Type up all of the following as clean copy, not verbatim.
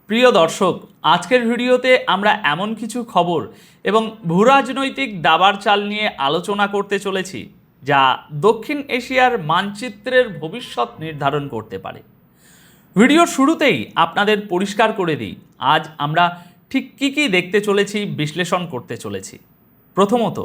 প্রিয় দর্শক, আজকের ভিডিওতে আমরা এমন কিছু খবর এবং ভূরাজনৈতিক দাবার চাল নিয়ে আলোচনা করতে চলেছি যা দক্ষিণ এশিয়ার মানচিত্রের ভবিষ্যৎ নির্ধারণ করতে পারে। ভিডিওর শুরুতেই আপনাদের পরিষ্কার করে দিই, আজ আমরা ঠিক কী কী দেখতে চলেছি, বিশ্লেষণ করতে চলেছি। প্রথমত,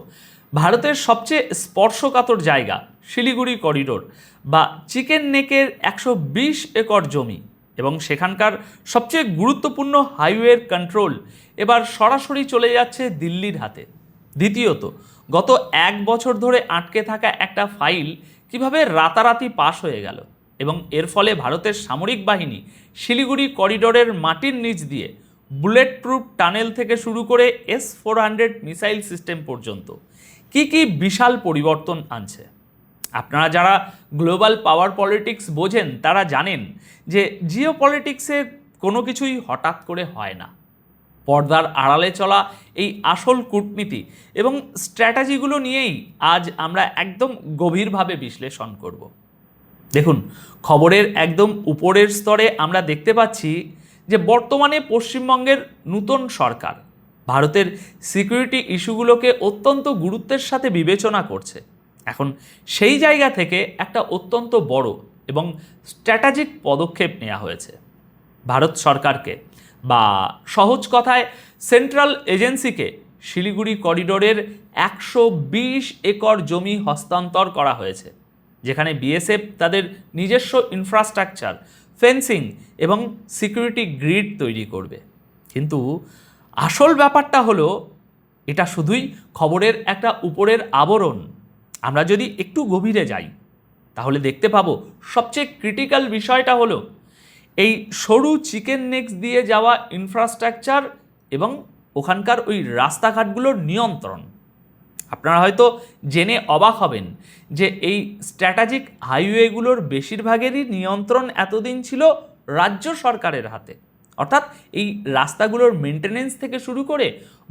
ভারতের সবচেয়ে স্পর্শকাতর জায়গা শিলিগুড়ি করিডোর বা চিকেন নেকের 120 একর জমি এবং সেখানকার সবচেয়ে গুরুত্বপূর্ণ হাইওয়ের কন্ট্রোল এবার সরাসরি চলে যাচ্ছে দিল্লির হাতে। দ্বিতীয়ত, গত 1 বছর ধরে আটকে থাকা একটা ফাইল কিভাবে রাতারাতি পাশ হয়ে গেল এবং এর ফলে ভারতের সামরিক বাহিনী শিলিগুড়ি করিডোরের মাটির নিচ দিয়ে বুলেট প্রুফ টানেল থেকে শুরু করে S-400 মিসাইল সিস্টেম পর্যন্ত কি কি বিশাল পরিবর্তন আনছে। আপনারা যারা গ্লোবাল পাওয়ার পলিটিক্স বোঝেন তারা জানেন যে জিও পলিটিক্সে কোনো কিছুই হঠাৎ করে হয় না। পর্দার আড়ালে চলা এই আসল কূটনীতি এবং স্ট্র্যাটেজিগুলো নিয়েই আজ আমরা একদম গভীরভাবে বিশ্লেষণ করব। দেখুন, খবরের একদম উপরের স্তরে আমরা দেখতে পাচ্ছি যে বর্তমানে পশ্চিমবঙ্গের নূতন সরকার ভারতের সিকিউরিটি ইস্যুগুলোকে অত্যন্ত গুরুত্বের সাথে বিবেচনা করছে। এখন সেই জায়গা থেকে একটা অত্যন্ত বড় এবং স্ট্র্যাটেজিক পদক্ষেপ নেওয়া হয়েছে। ভারত সরকারকে বা সহজ কথায় সেন্ট্রাল এজেন্সিকে শিলিগুড়ি করিডোরের 120 একর জমি হস্তান্তর করা হয়েছে, যেখানে বিএসএফ তাদের নিজস্ব ইনফ্রাস্ট্রাকচার, ফেন্সিং এবং সিকিউরিটি গ্রিড তৈরি করবে। কিন্তু আসল ব্যাপারটা হলো, এটা শুধুই খবরের একটা উপরের আবরণ। আমরা যদি একটু গভীরে যাই তাহলে দেখতে পাবো সবচেয়ে ক্রিটিক্যাল বিষয়টা হলো এই সরু চিকেন নেক্স দিয়ে যাওয়া ইনফ্রাস্ট্রাকচার এবং ওখানকার ওই রাস্তাঘাটগুলোর নিয়ন্ত্রণ। আপনারা হয়তো জেনে অবাক হবেন যে এই স্ট্র্যাটেজিক হাইওয়েগুলোর বেশিরভাগেরই নিয়ন্ত্রণ এতদিন ছিল রাজ্য সরকারের হাতে, অর্থাৎ এই রাস্তাগুলোর মেনটেনেন্স থেকে শুরু করে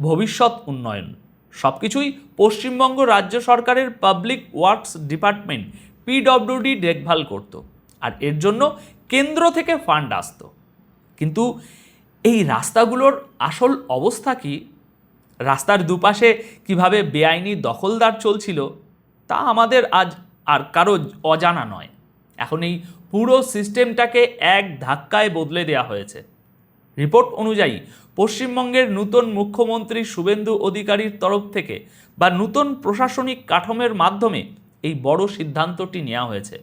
ভবিষ্যৎ উন্নয়ন সব কিছুই পশ্চিমবঙ্গ রাজ্য সরকারের পাবলিক ওয়ার্কস ডিপার্টমেন্ট PWD দেখভাল করত, আর এর জন্য কেন্দ্র থেকে ফান্ড আসত। কিন্তু এই রাস্তাগুলোর আসল অবস্থা কি, রাস্তার দুপাশে কিভাবে বেআইনি দখলদার চলছিল, তা আমাদের আজ আর কারো অজানা নয়। এখন এই পুরো সিস্টেমটাকে এক ধাক্কায় বদলে দেওয়া হয়েছে। রিপোর্ট অনুযায়ী পশ্চিমবঙ্গের নূতন মুখ্যমন্ত্রী শুভেন্দু অধিকারীর তরফ থেকে বা নূতন প্রশাসনিক কাঠামোর মাধ্যমে এই বড় সিদ্ধান্তটি নেওয়া হয়েছে,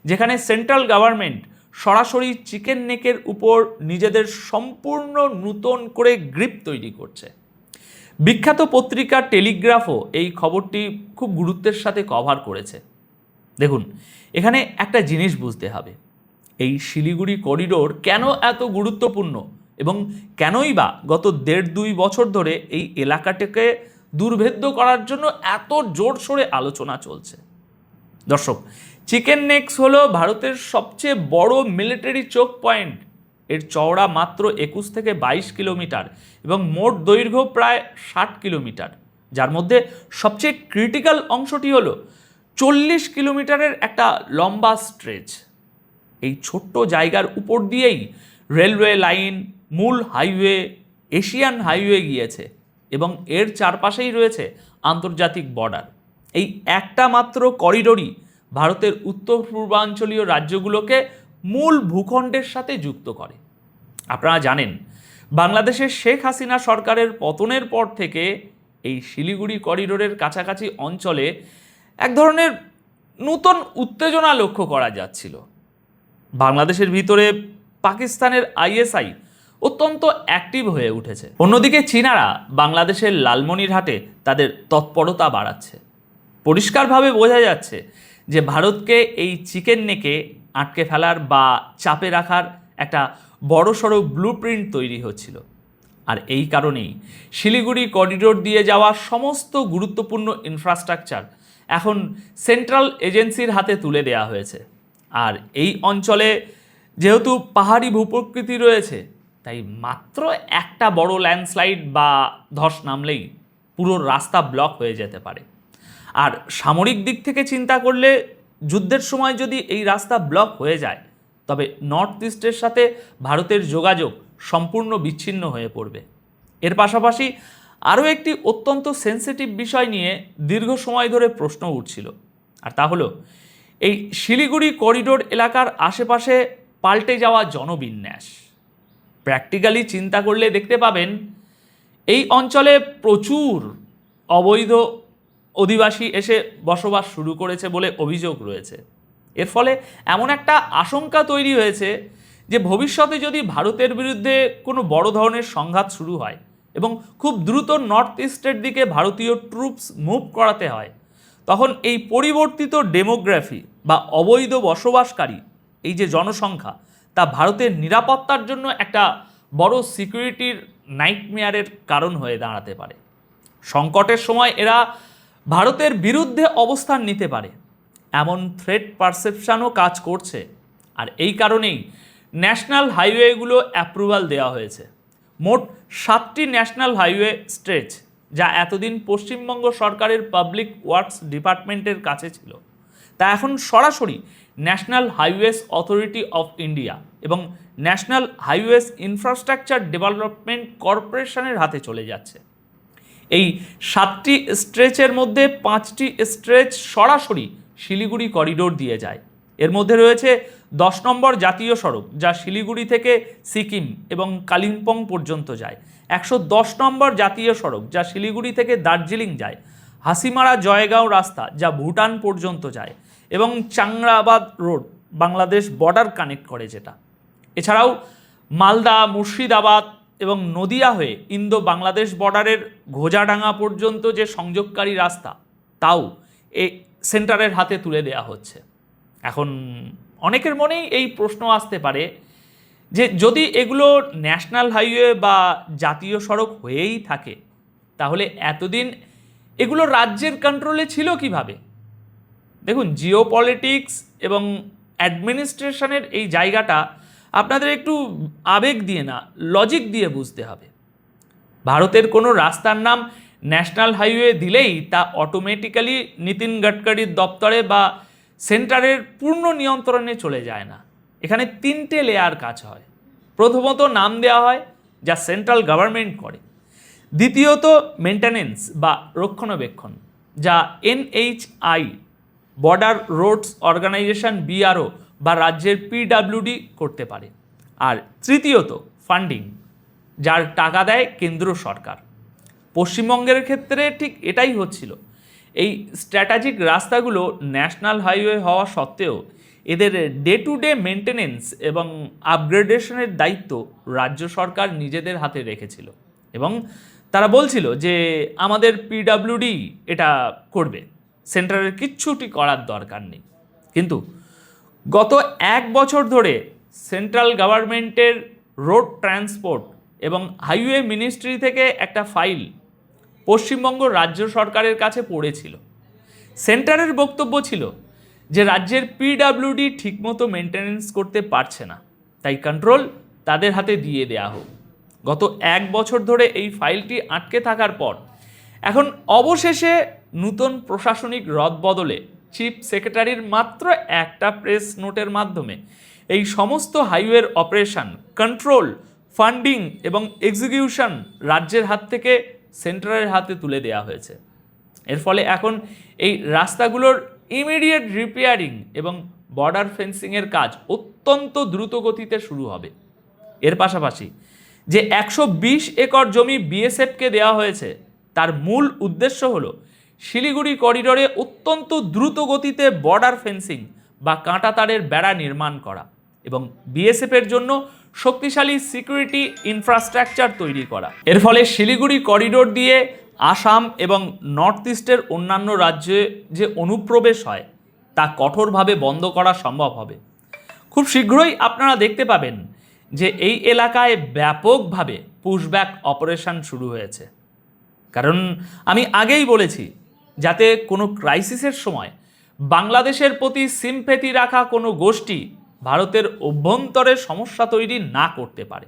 যেখানে সেন্ট্রাল গভর্নমেন্ট সরাসরি চিকেন নেকের উপর নিজেদের সম্পূর্ণ নূতন করে গ্রিপ তৈরি করছে। বিখ্যাত পত্রিকা টেলিগ্রাফও এই খবরটি খুব গুরুত্বের সাথে কভার করেছে। দেখুন, এখানে একটা জিনিস বুঝতে হবে, এই শিলিগুড়ি করিডোর কেন এত গুরুত্বপূর্ণ এবং কেনই বা গত 1.5-2 বছর ধরে এই এলাকাটাকে দুর্ভেদ্য করার জন্য এত জোরসোরে আলোচনা চলছে। দর্শক, চিকেন নেক্স হলো ভারতের সবচেয়ে বড় মিলিটারি চোক পয়েন্ট। এর চওড়া মাত্র 21 থেকে 22 কিলোমিটার এবং মোট দৈর্ঘ্য প্রায় 60 কিলোমিটার, যার মধ্যে সবচেয়ে ক্রিটিক্যাল অংশটি হলো 40 কিলোমিটারের একটা লম্বা স্ট্রেচ। এই ছোট্ট জায়গার উপর দিয়েই রেলওয়ে লাইন, মূল হাইওয়ে, এশিয়ান হাইওয়ে গিয়েছে এবং এর চারপাশেই রয়েছে আন্তর্জাতিক বর্ডার। এই একটা মাত্র করিডোরই ভারতের উত্তর পূর্বাঞ্চলীয় রাজ্যগুলোকে মূল ভূখণ্ডের সাথে যুক্ত করে। আপনারা জানেন, বাংলাদেশের শেখ হাসিনা সরকারের পতনের পর থেকে এই শিলিগুড়ি করিডোরের কাছাকাছি অঞ্চলে এক ধরনের নূতন উত্তেজনা লক্ষ্য করা যাচ্ছিল। বাংলাদেশের ভিতরে পাকিস্তানের ISI অত্যন্ত অ্যাক্টিভ হয়ে উঠেছে। অন্যদিকে চীনারা বাংলাদেশের লালমনিরহাটে তাদের তৎপরতা বাড়াচ্ছে। পরিষ্কারভাবে বোঝা যাচ্ছে যে ভারতকে এই চিকেন নেকে আটকে ফেলার বা চাপে রাখার একটা বড়সড় ব্লুপ্রিন্ট তৈরি হচ্ছিল। আর এই কারণেই শিলিগুড়ি করিডোর দিয়ে যাওয়া সমস্ত গুরুত্বপূর্ণ ইনফ্রাস্ট্রাকচার এখন সেন্ট্রাল এজেন্সির হাতে তুলে দেওয়া হয়েছে। আর এই অঞ্চলে যেহেতু পাহাড়ি ভূপ্রকৃতি রয়েছে, তাই মাত্র একটা বড় ল্যান্ডস্লাইড বা ধস নামলেই পুরো রাস্তা ব্লক হয়ে যেতে পারে। আর সামরিক দিক থেকে চিন্তা করলে যুদ্ধের সময় যদি এই রাস্তা ব্লক হয়ে যায়, তবে নর্থ ইস্টের সাথে ভারতের যোগাযোগ সম্পূর্ণ বিচ্ছিন্ন হয়ে পড়বে। এর পাশাপাশি আরও একটি অত্যন্ত সেন্সিটিভ বিষয় নিয়ে দীর্ঘ সময় ধরে প্রশ্ন উঠছিল, আর তা হলো এই শিলিগুড়ি করিডোর এলাকার আশেপাশে পাল্টে যাওয়া জনবিন্যাস। প্র্যাকটিক্যালি চিন্তা করলে দেখতে পাবেন এই অঞ্চলে প্রচুর অবৈধ অধিবাসী এসে বসবাস শুরু করেছে বলে অভিযোগ রয়েছে। এর ফলে এমন একটা আশঙ্কা তৈরি হয়েছে যে ভবিষ্যতে যদি ভারতের বিরুদ্ধে কোনো বড় ধরনের সংঘাত শুরু হয় এবং খুব দ্রুত নর্থ ইস্টের দিকে ভারতীয় ট্রুপস মুভ করাতে হয়, তখন এই পরিবর্তিত ডেমোগ্রাফি বা অবৈধ বসবাসকারী এই যে জনসংখ্যা, তা ভারতের নিরাপত্তার জন্য একটা বড় সিকিউরিটির নাইটমেয়ারের কারণ হয়ে দাঁড়াতে পারে। সংকটের সময় এরা ভারতের বিরুদ্ধে অবস্থান নিতে পারে, এমন থ্রেট পারসেপশনও কাজ করছে। আর এই কারণেই ন্যাশনাল হাইওয়েগুলো অ্যাপ্রুভাল দেওয়া হয়েছে। মোট 7টি ন্যাশনাল হাইওয়ে স্ট্রেচ, যা এতদিন পশ্চিমবঙ্গ সরকারের পাবলিক ওয়ার্কস ডিপার্টমেন্টের কাছে ছিল, তা এখন সরাসরি national highways authority of India এবং ন্যাশনাল হাইওয়েজ ইনফ্রাস্ট্রাকচার ডেভেলপমেন্ট কর্পোরেশনের হাতে চলে যাচ্ছে। এই 7টি স্ট্রেচের মধ্যে 5টি স্ট্রেচ সরাসরি শিলিগুড়ি করিডোর দিয়ে যায়। এর মধ্যে রয়েছে 10 নম্বর জাতীয় সড়ক, যা শিলিগুড়ি থেকে সিকিম এবং কালিম্পং পর্যন্ত যায়। 110 নম্বর জাতীয় সড়ক, যা শিলিগুড়ি থেকে দার্জিলিং যায়। হাসিমারা জয়গাঁও রাস্তা, যা ভুটান পর্যন্ত যায়, এবং চাংরাবাদ রোড বাংলাদেশ বর্ডার কানেক্ট করে যেটা। এছাড়াও মালদা, মুর্শিদাবাদ এবং নদিয়া হয়ে ইন্দো বাংলাদেশ বর্ডারের ঘোজাডাঙ্গা পর্যন্ত যে সংযোগকারী রাস্তা, তাও এই সেন্টারের হাতে তুলে দেওয়া হচ্ছে। এখন অনেকের মনেই এই প্রশ্ন আসতে পারে যে যদি এগুলো ন্যাশনাল হাইওয়ে বা জাতীয় সড়ক হয়েই থাকে, তাহলে এতদিন এগুলো রাজ্যের কন্ট্রোলে ছিল কিভাবে? দেখুন, জিওপলিটিক্স এবং অ্যাডমিনিস্ট্রেশনের এই জায়গাটা আপনাদের একটু আবেগ দিয়ে না, লজিক দিয়ে বুঝতে হবে। ভারতের কোনো রাস্তার নাম ন্যাশনাল হাইওয়ে দিলেই তা অটোমেটিক্যালি নীতিন গডকরির দপ্তরে বা সেন্টারের পূর্ণ নিয়ন্ত্রণে চলে যায় না। এখানে 3টে লেয়ার কাজ হয়। প্রথমত নাম দেওয়া হয়, যা সেন্ট্রাল গভর্নমেন্ট করে। দ্বিতীয়ত মেনটেনেন্স বা রক্ষণাবেক্ষণ, যা NHI border roads organisation BRO বা রাজ্যের PWD করতে পারে। আর তৃতীয়ত ফান্ডিং, যার টাকা দেয় কেন্দ্র সরকার। পশ্চিমবঙ্গের ক্ষেত্রে ঠিক এটাই হচ্ছিল। এই স্ট্র্যাটেজিক রাস্তাগুলো ন্যাশনাল হাইওয়ে হওয়া সত্ত্বেও এদের ডে টু ডে মেনটেনেন্স এবং আপগ্রেডেশনের দায়িত্ব রাজ্য সরকার নিজেদের হাতে রেখেছিল, এবং তারা বলছিল যে আমাদের PWD এটা করবে, সেন্টারের কিচ্ছুটি করার দরকার নেই। কিন্তু গত 1 বছর ধরে সেন্ট্রাল গভর্নমেন্টের রোড ট্রান্সপোর্ট এবং হাইওয়ে মিনিস্ট্রি থেকে একটা ফাইল পশ্চিমবঙ্গ রাজ্য সরকারের কাছে পড়েছিল। সেন্টারের বক্তব্য ছিল যে রাজ্যের PWD ঠিকমতো মেনটেনেন্স করতে পারছে না, তাই কন্ট্রোল তাদের হাতে দিয়ে দেয়া হোক। গত 1 বছর ধরে এই ফাইলটি আটকে থাকার পর এখন অবশেষে নতুন প্রশাসনিক রদবদলে চিফ সেক্রেটারির মাত্র একটা প্রেস নোটের মাধ্যমে এই সমস্ত হাইওয়ের অপারেশন, কন্ট্রোল, ফান্ডিং এবং এক্সিকিউশন রাজ্যের হাত থেকে সেন্টারের হাতে তুলে দেওয়া হয়েছে। এর ফলে এখন এই রাস্তাগুলোর ইমিডিয়েট রিপেয়ারিং এবং বর্ডার ফেন্সিংয়ের কাজ অত্যন্ত দ্রুত গতিতে শুরু হবে। এর পাশাপাশি যে 120 একর জমি BSFকে দেওয়া হয়েছে, তার মূল উদ্দেশ্য হলো শিলিগুড়ি করিডোরে অত্যন্ত দ্রুত গতিতে বর্ডার ফেন্সিং বা কাঁটাতারের বেড়া নির্মাণ করা এবং BSFের জন্য শক্তিশালী সিকিউরিটি ইনফ্রাস্ট্রাকচার তৈরি করা। এর ফলে শিলিগুড়ি করিডোর দিয়ে আসাম এবং নর্থ ইস্টের অন্যান্য রাজ্যে যে অনুপ্রবেশ হয়, তা কঠোরভাবে বন্ধ করা সম্ভব হবে। খুব শীঘ্রই আপনারা দেখতে পাবেন যে এই এলাকায় ব্যাপকভাবে পুশব্যাক অপারেশন শুরু হয়েছে। কারণ আমি আগেই বলেছি, যাতে কোনো ক্রাইসিসের সময় বাংলাদেশের প্রতি সিম্প্যাথি রাখা কোনো গোষ্ঠী ভারতের অভ্যন্তরে সমস্যা তৈরি না করতে পারে।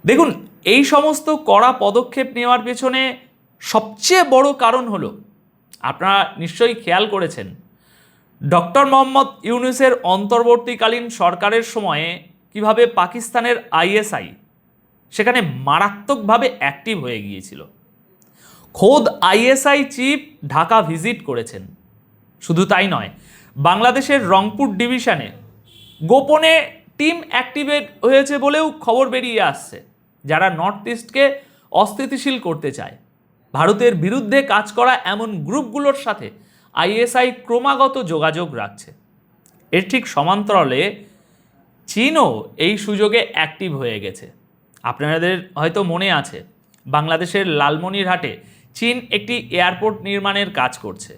দেখুন, এই সমস্ত কড়া পদক্ষেপ নেওয়ার পেছনে সবচেয়ে বড় কারণ হলো, আপনারা নিশ্চয়ই খেয়াল করেছেন, ডক্টর মোহাম্মদ ইউনূসের অন্তর্বর্তীকালীন সরকারের সময়ে কিভাবে পাকিস্তানের আইএসআই সেখানে মারাত্মকভাবে অ্যাক্টিভ হয়ে গিয়েছিল। খোদ আইএসআই চিফ ঢাকা ভিজিট করেছেন। শুধু তাই নয়, বাংলাদেশের রংপুর ডিভিশনে গোপনে টিম অ্যাক্টিভেট হয়েছে বলেও খবর বেরিয়ে আসছে, যারা নর্থ ইস্টকে অস্থিতিশীল করতে চায়। ভারতের বিরুদ্ধে কাজ করা এমন গ্রুপগুলোর সাথে আইএসআই ক্রমাগত যোগাযোগ রাখছে। এর ঠিক সমান্তরালে চীনও এই সুযোগে অ্যাক্টিভ হয়ে গেছে। আপনাদের হয়তো মনে আছে, বাংলাদেশের লালমনিরহাটে চীন একটি এয়ারপোর্ট নির্মাণের কাজ করছে।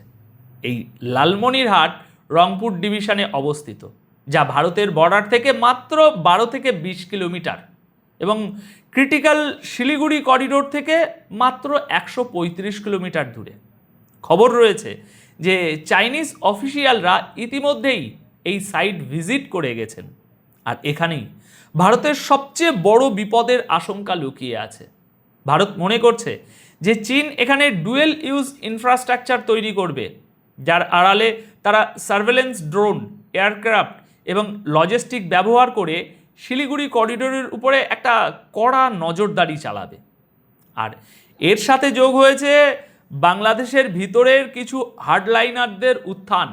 এই লালমনিরহাট রংপুর ডিভিশনে অবস্থিত, যা ভারতের বর্ডার থেকে মাত্র 12 থেকে 20 কিলোমিটার এবং ক্রিটিক্যাল শিলিগুড়ি করিডোর থেকে মাত্র 135 কিলোমিটার দূরে। খবর রয়েছে যে চাইনিজ অফিসিয়ালরা ইতিমধ্যেই এই সাইট ভিজিট করে গেছেন। আর এখানেই ভারতের সবচেয়ে বড় বিপদের আশঙ্কা লুকিয়ে আছে। ভারত মনে করছে যে চীন এখানে ডুয়েল ইউজ ইনফ্রাস্ট্রাকচার তৈরি করবে, যার আড়ালে তারা সার্ভেলেন্স ড্রোন, এয়ারক্রাফট এবং লজিস্টিক ব্যবহার করে শিলিগুড়ি করিডোরের উপরে একটা কড়া নজরদারি চালাবে। আর এর সাথে যোগ হয়েছে বাংলাদেশের ভিতরের কিছু হার্ডলাইনারদের উত্থান।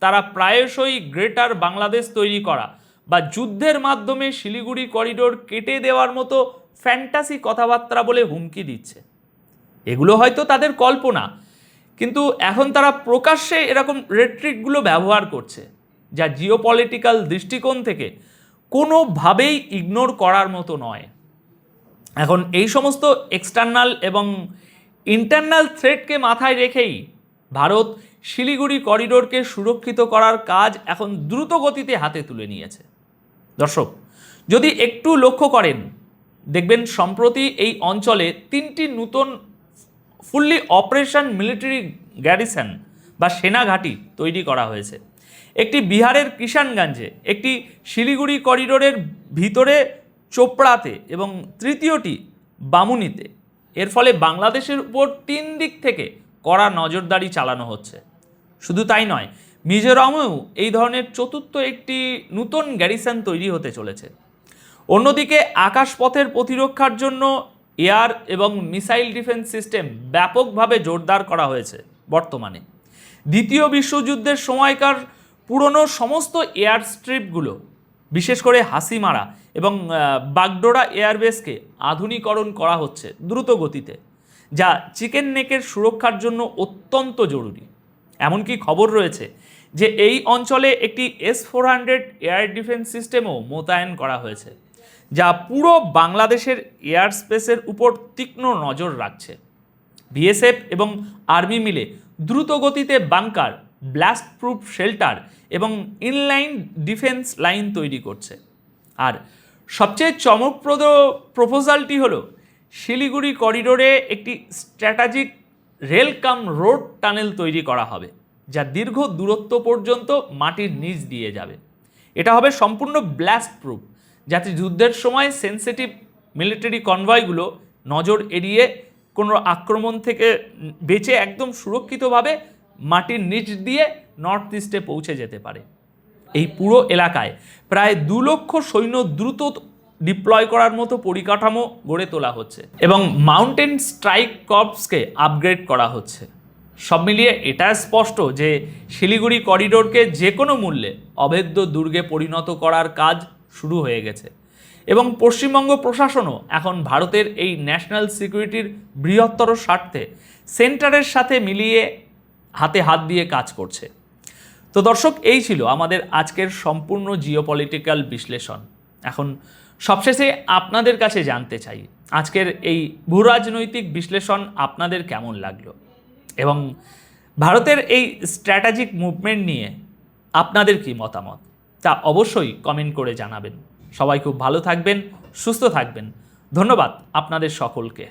তারা প্রায়শই গ্রেটার বাংলাদেশ তৈরি করা বা যুদ্ধের মাধ্যমে শিলিগুড়ি করিডোর কেটে দেওয়ার মতো ফ্যান্টাসি কথাবার্তা বলে হুমকি দিচ্ছে। এগুলো হয়তো তাদের কল্পনা, কিন্তু এখন তারা প্রকাশ্যে এরকম রেট্রিকগুলো ব্যবহার করছে, যা জিওপলিটিক্যাল দৃষ্টিকোণ থেকে কোনোভাবেই ইগনোর করার মতো নয়। এখন এই সমস্ত এক্সটার্নাল এবং ইন্টারনাল থ্রেটকে মাথায় রেখেই ভারত শিলিগুড়ি করিডোরকে সুরক্ষিত করার কাজ এখন দ্রুত গতিতে হাতে তুলে নিয়েছে। দর্শক, যদি একটু লক্ষ্য করেন, দেখবেন সম্প্রতি এই অঞ্চলে 3টি নতুন ফুললি অপারেশন মিলিটারি গ্যারিসন বা সেনাঘাঁটি তৈরি করা হয়েছে। একটি বিহারের কিষানগঞ্জে, একটি শিলিগুড়ি করিডোরের ভিতরে চোপড়াতে এবং তৃতীয়টি বামুনিতে। এর ফলে বাংলাদেশের উপর 3 দিক থেকে কড়া নজরদারি চালানো হচ্ছে। শুধু তাই নয়, মিজোরামেও এই ধরনের চতুর্থ একটি নতুন গ্যারিসন তৈরি হতে চলেছে। অন্যদিকে আকাশপথের প্রতিরক্ষার জন্য এয়ার এবং মিসাইল ডিফেন্স সিস্টেম ব্যাপকভাবে জোরদার করা হয়েছে। বর্তমানে দ্বিতীয় বিশ্বযুদ্ধের সময়কার পুরনো সমস্ত এয়ার স্ট্রিপগুলো, বিশেষ করে হাসিমারা এবং বাগডোরা এয়ারবেসকে আধুনিকরণ করা হচ্ছে দ্রুত গতিতে, যা চিকেন নেকের সুরক্ষার জন্য অত্যন্ত জরুরি। এমনকি খবর রয়েছে যে এই অঞ্চলে একটি S-400 এয়ার ডিফেন্স সিস্টেমও মোতায়েন করা হয়েছে, যা পুরো বাংলাদেশের এয়ার স্পেসের উপর তীক্ষ্ণ নজর রাখছে। বিএসএফ এবং আর্মি মিলে দ্রুত গতিতে বাংকার, ব্লাস্ট প্রুফ শেল্টার এবং ইনলাইন ডিফেন্স লাইন তৈরি করছে। আর সবচেয়ে চমকপ্রদ প্রপোজালটি হলো শিলিগুড়ি করিডোরে একটি স্ট্র্যাটেজিক রেল কাম রোড টানেল তৈরি করা হবে, যা দীর্ঘ দূরত্ব পর্যন্ত মাটির নিচ দিয়ে যাবে। এটা হবে সম্পূর্ণ ব্লাস্ট প্রুফ, যাতে যুদ্ধের সময় সেন্সিটিভ মিলিটারি কনভয়গুলো নজর এড়িয়ে কোনো আক্রমণ থেকে বেঁচে একদম সুরক্ষিতভাবে মাটির নিচ দিয়ে নর্থ ইস্টে পৌঁছে যেতে পারে। এই পুরো এলাকায় প্রায় 2 লক্ষ সৈন্য দ্রুত ডিপ্লয় করার মতো পরিকাঠামো গড়ে তোলা হচ্ছে এবং মাউন্টেন স্ট্রাইক কর্পসকে আপগ্রেড করা হচ্ছে। সব মিলিয়ে এটা স্পষ্ট যে শিলিগুড়ি করিডোরকে যে কোনো মূল্যে অভেদ্য দুর্গে পরিণত করার কাজ শুরু হয়ে গেছে এবং পশ্চিমবঙ্গ প্রশাসনও এখন ভারতের এই ন্যাশনাল সিকিউরিটির বৃহত্তর স্বার্থে সেন্টারের সাথে মিলিয়ে হাতে হাত দিয়ে কাজ করছে। তো দর্শক, এই ছিল আমাদের আজকের সম্পূর্ণ জিওপলিটিক্যাল বিশ্লেষণ। এখন সবশেষে আপনাদের কাছে জানতে চাই, আজকের এই ভূরাজনৈতিক বিশ্লেষণ আপনাদের কেমন লাগলো এবং ভারতের এই স্ট্র্যাটেজিক মুভমেন্ট নিয়ে আপনাদের কি মতামত, তা অবশ্যই কমেন্ট করে জানাবেন। সবাই খুব ভালো থাকবেন, সুস্থ থাকবেন। ধন্যবাদ আপনাদের সকলকে।